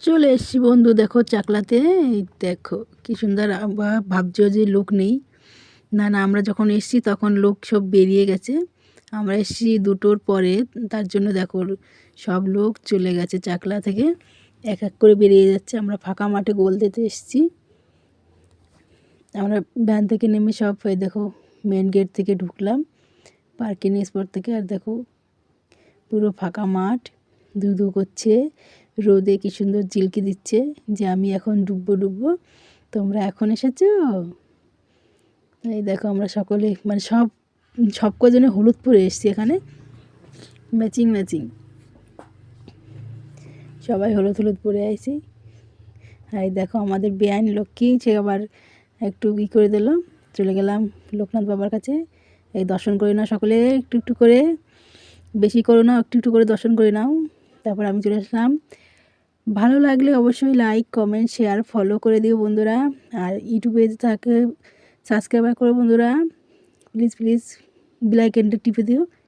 চলে এসছি বন্ধু, দেখো চাকলাতে। এই দেখো কি সুন্দর আবহাওয়া। ভাবছো যে লোক নেই, না না, আমরা যখন এসছি তখন লোক সব বেরিয়ে গেছে। আমরা এসছি 2টোর পরে, তার জন্য দেখো সব লোক চলে গেছে চাকলা থেকে, এক এক করে বেরিয়ে যাচ্ছে। আমরা ফাঁকা মাঠে গোল দিতে এসছি। আমরা ভ্যান থেকে নেমে সব এই দেখো মেন গেট থেকে ঢুকলাম, পার্কিং স্পট থেকে। আর দেখো পুরো ফাঁকা মাঠ, ধু ধু করছে রোদে, কি সুন্দর ঝিলকি দিচ্ছে যে আমি এখন ডুববো ডুববো। তোমরা এখন এসেছো। এই দেখো আমরা সকলে মানে সব সব কজনে হলুদ পরে এসছি এখানে, ম্যাচিং ম্যাচিং সবাই হলুদ হলুদ পরে আইছি। আর এই দেখো আমাদের বেআইন লক্ষ্মী, সে আবার একটু ই করে দিল। চলে গেলাম লোকনাথ বাবার কাছে। এই দর্শন করে নাও সকলে, একটু একটু করে, বেশি করো না, একটু একটু করে দর্শন করে নাও। তারপর আমি চলে আসলাম। ভালো লাগলে অবশ্যই লাইক কমেন্ট শেয়ার ফলো করে দিও বন্ধুরা। আর ইউটিউবে থাকে সাবস্ক্রাইব করো বন্ধুরা, প্লিজ প্লিজ বেল আইকনটা টিপে দিও।